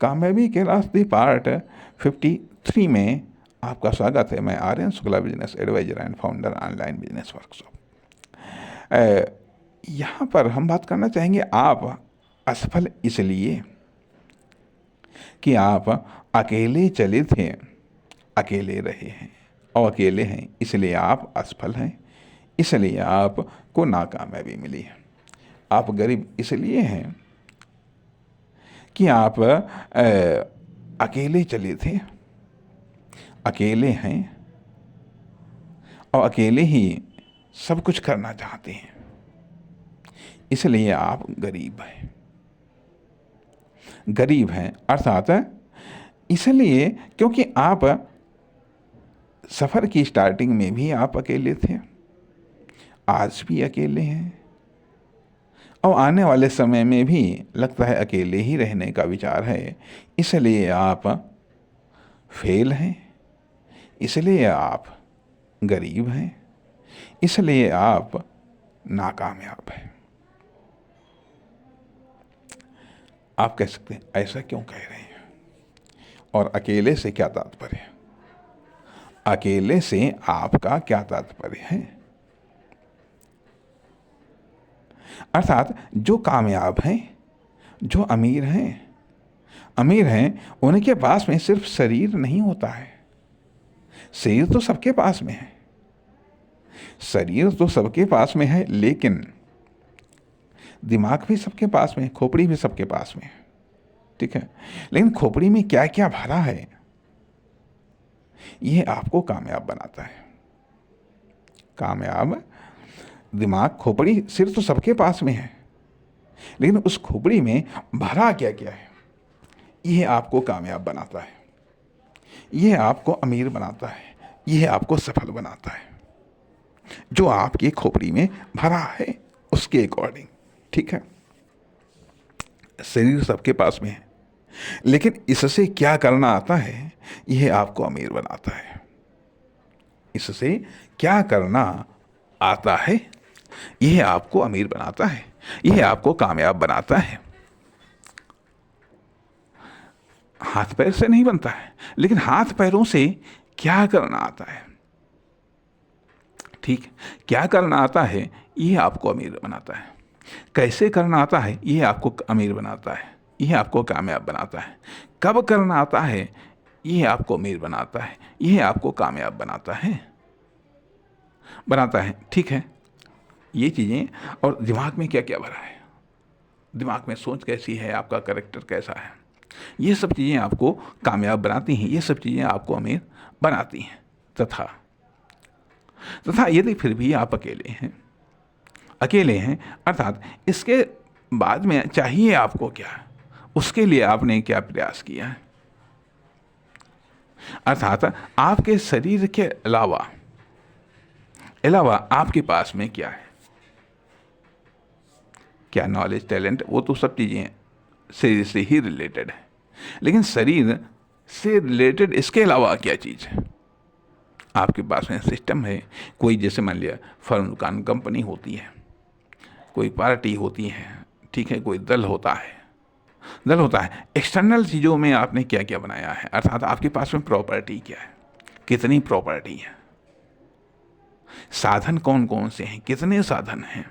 कामयाबी के रास्ते पार्ट 53 में आपका स्वागत है। मैं Aryan Shukla, business advisor and founder online business workshop. यहाँ पर हम बात करना चाहेंगे, आप असफल इसलिए कि आप अकेले चले थे, अकेले रहे हैं और अकेले हैं, इसलिए आप असफल हैं, इसलिए आपको नाकामयाबी मिली है। आप गरीब इसलिए हैं कि आप अकेले चले थे, अकेले हैं और अकेले ही सब कुछ करना चाहते हैं, इसलिए आप गरीब हैं। गरीब हैं अर्थात इसलिए क्योंकि आप सफ़र की स्टार्टिंग में भी आप अकेले थे, आज भी अकेले हैं और आने वाले समय में भी लगता है अकेले ही रहने का विचार है, इसलिए आप फेल हैं, इसलिए आप गरीब हैं, इसलिए आप नाकामयाब हैं। आप कह सकते हैं ऐसा क्यों कह रहे हैं और अकेले से क्या तात्पर्य है? अकेले से आपका क्या तात्पर्य है? अर्थात जो कामयाब हैं, जो अमीर हैं, उनके पास में सिर्फ शरीर नहीं होता है। शरीर तो सबके पास में है, शरीर तो सबके पास में है, लेकिन दिमाग भी सबके पास में है, खोपड़ी भी सबके पास में है, ठीक है। लेकिन खोपड़ी में क्या क्या भरा है, यह आपको कामयाब बनाता है। कामयाब दिमाग, खोपड़ी, सिर तो सबके पास में है, लेकिन उस खोपड़ी में भरा क्या क्या है, यह आपको कामयाब बनाता है, यह आपको अमीर बनाता है, यह आपको सफल बनाता है। जो आपकी खोपड़ी में भरा है उसके अकॉर्डिंग, ठीक है। शरीर सबके पास में है, लेकिन इससे क्या करना आता है, यह आपको अमीर बनाता है। इससे क्या करना आता है, यह आपको अमीर बनाता है, यह आपको कामयाब बनाता है। हाथ पैर से नहीं बनता है, लेकिन हाथ पैरों से क्या करना आता है, ठीक, क्या करना आता है, यह आपको अमीर बनाता है। कैसे करना आता है, यह आपको अमीर बनाता है, यह आपको कामयाब बनाता है। कब करना आता है, यह आपको अमीर बनाता है, यह आपको कामयाब बनाता है, ठीक है। ये चीज़ें, और दिमाग में क्या क्या भरा है, दिमाग में सोच कैसी है, आपका कैरेक्टर कैसा है, ये सब चीज़ें आपको कामयाब बनाती हैं, ये सब चीज़ें आपको अमीर बनाती हैं। तथा यदि फिर भी आप अकेले हैं, अर्थात इसके बाद में चाहिए आपको क्या, उसके लिए आपने क्या प्रयास किया है। अर्थात आपके शरीर के अलावा आपके पास में क्या है, क्या नॉलेज, टैलेंट, वो तो सब चीज़ें शरीर से ही रिलेटेड है, लेकिन शरीर से रिलेटेड इसके अलावा क्या चीज़ है। आपके पास में सिस्टम है, कोई जैसे मान लिया फर्म, दुकान, कंपनी होती है, कोई पार्टी होती है, ठीक है, कोई दल होता है। एक्सटर्नल चीज़ों में आपने क्या क्या बनाया है, अर्थात आपके पास में प्रॉपर्टी क्या है, कितनी प्रॉपर्टी है, साधन कौन कौन से हैं, कितने साधन हैं,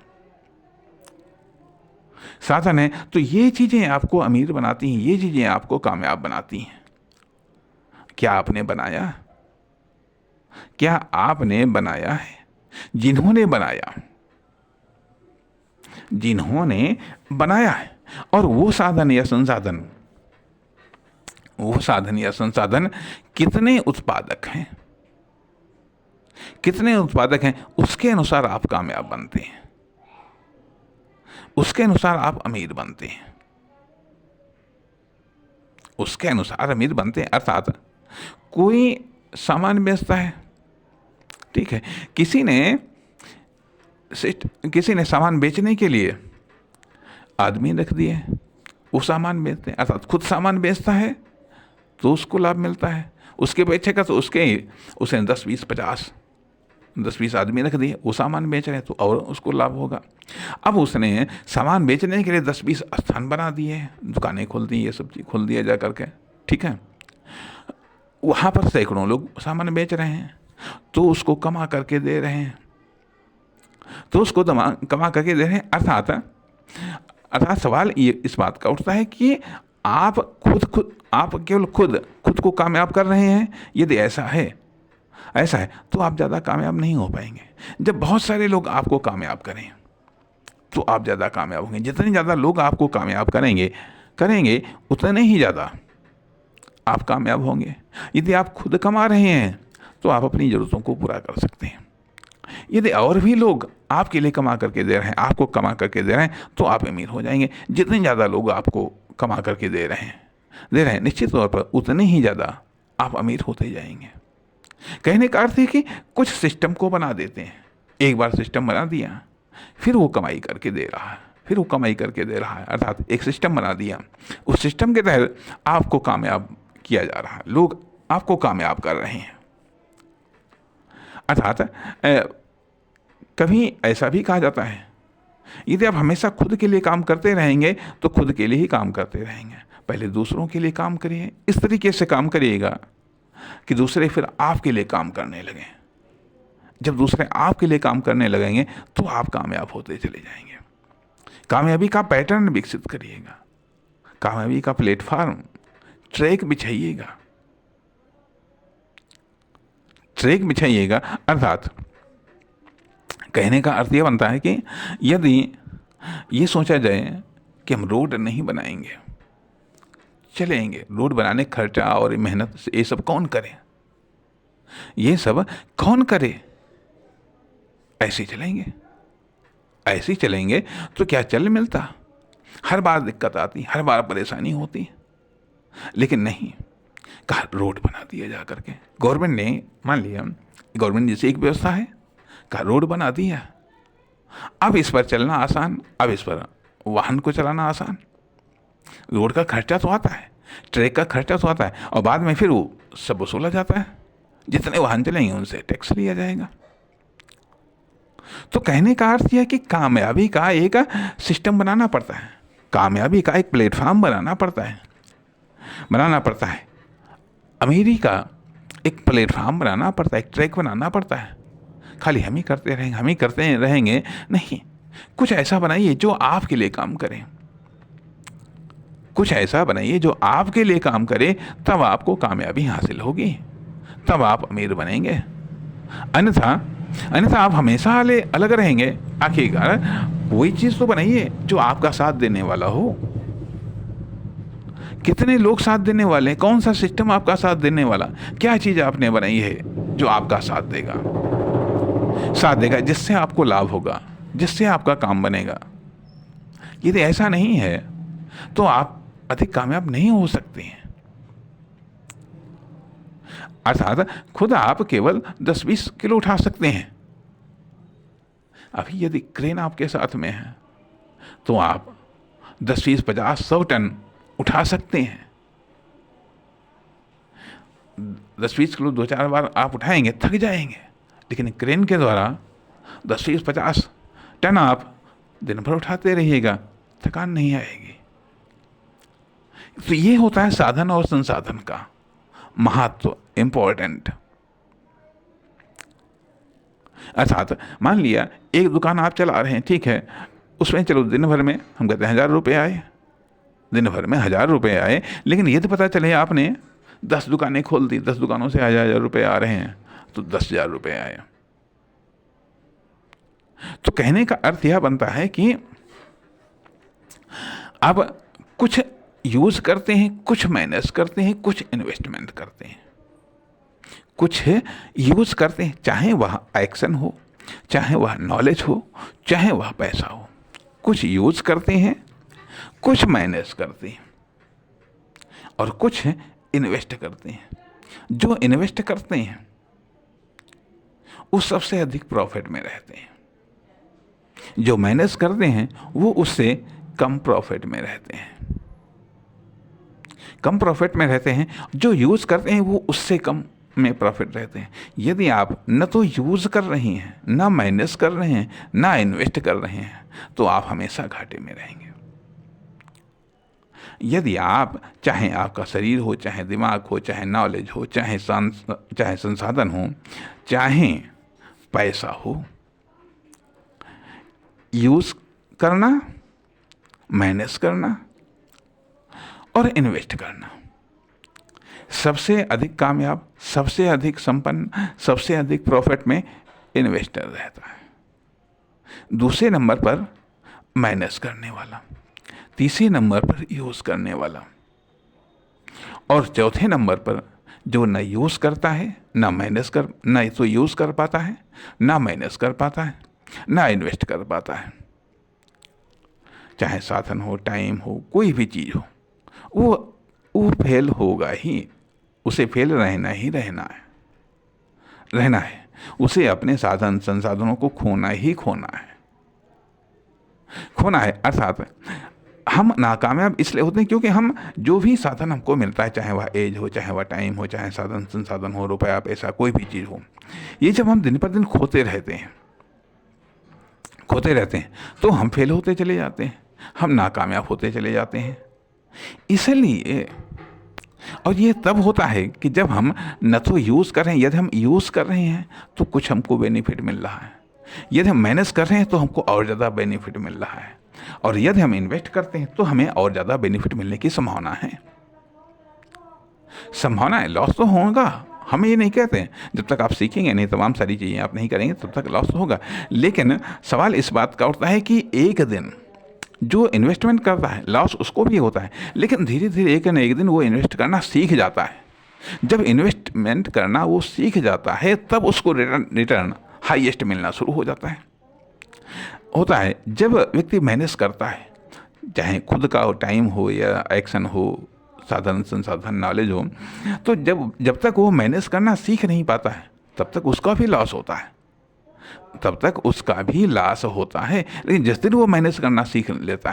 तो ये चीज़ें आपको अमीर बनाती हैं, ये चीज़ें आपको कामयाब बनाती हैं। क्या आपने बनाया है? जिन्होंने बनाया है, और वो साधन या संसाधन कितने उत्पादक हैं, उसके अनुसार आप कामयाब बनते हैं, उसके अनुसार आप अमीर बनते हैं, अर्थात कोई सामान बेचता है, ठीक है, किसी ने सामान बेचने के लिए आदमी रख दिए, वो सामान बेचते हैं, अर्थात खुद सामान बेचता है तो उसको लाभ मिलता है, उसके बेचेगा तो उसे 10, 20, 50 10-20 आदमी रख दिए, वो सामान बेच रहे हैं तो और उसको लाभ होगा। अब उसने सामान बेचने के लिए 10-20 स्थान बना दिए, दुकानें खोल दी, ये सब चीज़ खोल दिया जा करके, ठीक है। वहाँ पर सैकड़ों लोग सामान बेच रहे हैं, तो उसको कमा करके दे रहे हैं, तो उसको कमा करके दे रहे हैं। अर्थात सवाल ये इस बात का उठता है कि आप आप केवल खुद को कामयाब कर रहे हैं। यदि ऐसा है तो आप ज़्यादा कामयाब नहीं हो पाएंगे। जब बहुत सारे लोग आपको कामयाब करें तो आप ज़्यादा कामयाब होंगे। जितने ज़्यादा लोग आपको कामयाब करेंगे उतने ही ज़्यादा आप कामयाब होंगे। यदि आप खुद कमा रहे हैं तो आप अपनी ज़रूरतों को पूरा कर सकते हैं। यदि और भी लोग आपके लिए कमा करके दे रहे हैं, आपको कमा करके दे रहे हैं, तो आप अमीर हो जाएंगे। जितने ज़्यादा लोग आपको कमा करके दे रहे हैं निश्चित तौर पर उतने ही ज़्यादा आप अमीर होते जाएंगे। कहने का अर्थ है कि कुछ सिस्टम को बना देते हैं। एक बार सिस्टम बना दिया, फिर वो कमाई करके दे रहा है, अर्थात एक सिस्टम बना दिया, उस सिस्टम के तहत आपको कामयाब किया जा रहा है, लोग आपको कामयाब कर रहे हैं। अर्थात कभी ऐसा भी कहा जाता है, यदि आप हमेशा खुद के लिए काम करते रहेंगे तो खुद के लिए ही काम करते रहेंगे। पहले दूसरों के लिए काम करिए, इस तरीके से काम करिएगा कि दूसरे फिर आपके लिए काम करने लगें। जब दूसरे आपके लिए काम करने लगेंगे तो आप कामयाब होते चले जाएंगे। कामयाबी का पैटर्न विकसित करिएगा, कामयाबी का प्लेटफॉर्म, ट्रैक बिछाइएगा। अर्थात कहने का अर्थ ये बनता है कि यदि ये सोचा जाए कि हम रोड नहीं बनाएंगे, चलेंगे, रोड बनाने खर्चा और मेहनत से ये सब कौन करे, ऐसे चलेंगे तो क्या चल मिलता? हर बार दिक्कत आती, हर बार परेशानी होती। लेकिन नहीं, कहा रोड बना दिया जा करके। गवर्नमेंट ने मान लिया, गवर्नमेंट जैसी एक व्यवस्था है, कहा रोड बना दिया, अब इस पर चलना आसान, अब इस पर वाहन को चलाना आसान। रोड का खर्चा तो आता है, ट्रैक का खर्चा तो आता है, और बाद में फिर वो सब वसूला जाता है। जितने वाहन चलेंगे उनसे टैक्स लिया जाएगा। तो कहने का अर्थ यह है कि कामयाबी का एक सिस्टम बनाना पड़ता है, कामयाबी का एक प्लेटफॉर्म बनाना पड़ता है। अमीरी का एक प्लेटफॉर्म बनाना पड़ता है, एक ट्रैक बनाना पड़ता है। खाली हम ही करते रहेंगे नहीं, कुछ ऐसा बनाइए जो आपके लिए काम करे, तब आपको कामयाबी हासिल होगी, तब आप अमीर बनेंगे। अन्यथा आप हमेशा अलग रहेंगे। आखिरकार वही चीज़ तो बनाइए जो आपका साथ देने वाला हो। कितने लोग साथ देने वाले हैं? कौन सा सिस्टम आपका साथ देने वाला? क्या चीज़ आपने बनाई है जो आपका साथ देगा, जिससे आपको लाभ होगा, जिससे आपका काम बनेगा? यदि ऐसा नहीं है तो आप अधिक कामयाब नहीं हो सकते हैं। अर्थात खुद आप केवल 10-20 किलो उठा सकते हैं। अभी यदि क्रेन आपके साथ में है तो आप 10-20-50-100 टन उठा सकते हैं। 10-20 किलो 2-4 बार आप उठाएंगे, थक जाएंगे, लेकिन क्रेन के द्वारा 10-20-50 टन आप दिन भर उठाते रहिएगा, थकान नहीं आएगी। तो ये होता है साधन और संसाधन का महत्व, इम्पोर्टेंट। अर्थात मान लिया एक दुकान आप चला रहे हैं, ठीक है, उसमें चलो दिन भर में हम कहते हैं 1000 रुपये आए, दिन भर में 1000 रुपये आए, लेकिन ये तो पता चले आपने 10 दुकानें खोल दी, 10 दुकानों से 1000 रुपये आ रहे हैं, तो 10,000 रुपये आए। तो कहने का अर्थ यह बनता है कि अब कुछ यूज करते हैं, कुछ मैनेज करते हैं, कुछ इन्वेस्टमेंट करते हैं, कुछ यूज करते हैं, चाहे वह एक्शन हो, चाहे वह नॉलेज हो, चाहे वह पैसा हो। कुछ यूज करते हैं, कुछ मैनेज करते हैं, और कुछ इन्वेस्ट करते हैं। जो इन्वेस्ट करते हैं वो सबसे अधिक प्रॉफिट में रहते हैं, जो मैनेज करते हैं वो उससे कम प्रॉफिट में रहते हैं। जो यूज करते हैं वो उससे कम में प्रॉफिट रहते हैं। यदि आप न तो यूज़ कर रहे हैं, ना माइनस कर रहे हैं, ना इन्वेस्ट कर रहे हैं, तो आप हमेशा घाटे में रहेंगे। यदि आप, चाहे आपका शरीर हो, चाहे दिमाग हो, चाहे नॉलेज हो, चाहे संसाधन हो, चाहे पैसा हो, यूज़ करना, मैनेज करना और इन्वेस्ट करना, सबसे अधिक कामयाब, सबसे अधिक संपन्न, सबसे अधिक प्रॉफिट में इन्वेस्टर रहता है। दूसरे नंबर पर मैनेज करने वाला, तीसरे नंबर पर यूज़ करने वाला, और चौथे नंबर पर जो न यूज़ करता है, न तो यूज़ कर पाता है, ना मैनेज कर पाता है, ना इन्वेस्ट कर पाता है। चाहे साधन हो, टाइम हो, कोई भी चीज़ हो, वो फेल होगा ही। उसे फेल रहना है। उसे अपने संसाधनों को खोना है। अर्थात हम नाकामयाब इसलिए होते हैं क्योंकि हम जो भी साधन हमको मिलता है, चाहे वह एज हो, चाहे वह टाइम हो, चाहे संसाधन हो, रुपया पैसा, कोई भी चीज़ हो, ये जब हम दिन पर दिन खोते रहते हैं तो हम फेल होते चले जाते हैं, हम नाकामयाब होते चले जाते हैं। इसलिए, और ये तब होता है कि जब हम न तो यूज़ कर रहे हैं, यदि हम यूज़ कर रहे हैं तो कुछ हमको बेनिफिट मिल रहा है, यदि हम मैनेज कर रहे हैं तो हमको और ज़्यादा बेनिफिट मिल रहा है, और यदि हम इन्वेस्ट करते हैं तो हमें और ज़्यादा बेनिफिट मिलने की संभावना है। लॉस तो होगा, हम ये नहीं कहते हैं, जब तक आप सीखेंगे नहीं, तमाम सारी चीज़ें आप नहीं करेंगे, तब तक लॉस होगा। लेकिन सवाल इस बात का उठता है कि एक दिन जो इन्वेस्टमेंट करता है, लॉस उसको भी होता है, लेकिन धीरे धीरे एक न एक दिन वो इन्वेस्ट करना सीख जाता है। जब इन्वेस्टमेंट करना वो सीख जाता है, तब उसको रिटर्न हाईएस्ट मिलना शुरू हो जाता है। जब व्यक्ति मैनेज करता है, चाहे खुद का टाइम हो या एक्शन हो, संसाधन नॉलेज हो, तो जब तक वो मैनेज करना सीख नहीं पाता है, तब तक उसका भी लॉस होता है। लेकिन जिस दिन वो मैनेज करना सीख लेता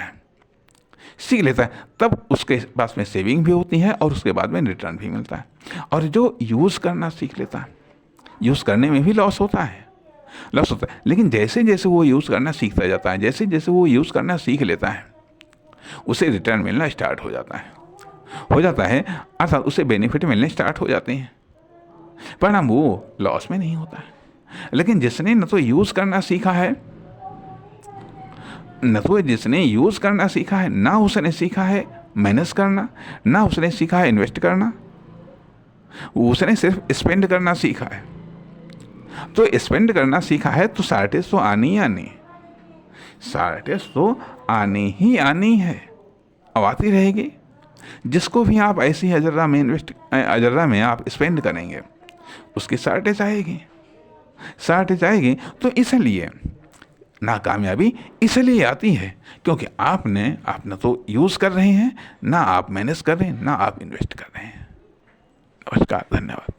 है, तब उसके पास में सेविंग भी होती है और उसके बाद में रिटर्न भी मिलता है। और जो यूज़ करना सीख लेता है, यूज़ करने में भी लॉस होता है, लेकिन जैसे जैसे वो यूज़ करना सीखता जाता है, जैसे जैसे वो यूज़ करना सीख लेता है, उसे रिटर्न मिलना स्टार्ट हो जाता है, अर्थात उसे बेनिफिट मिलने स्टार्ट हो जाते हैं, पर हम वो लॉस में नहीं होता है। लेकिन जिसने न तो यूज़ करना सीखा है, ना उसने सीखा है मैनेज करना, ना उसने सीखा है इन्वेस्ट करना, उसने सिर्फ स्पेंड करना सीखा है। तो स्पेंड करना सीखा है तो शार्टेज तो आनी है, अब आती रहेगी। जिसको भी आप ऐसी अजर्रा में आप स्पेंड करेंगे, उसकी शार्टेज आएगी। तो इसलिए नाकामयाबी इसलिए आती है क्योंकि आप न तो यूज़ कर रहे हैं, ना आप मैनेज कर रहे हैं, ना आप इन्वेस्ट कर रहे हैं। नमस्कार, धन्यवाद।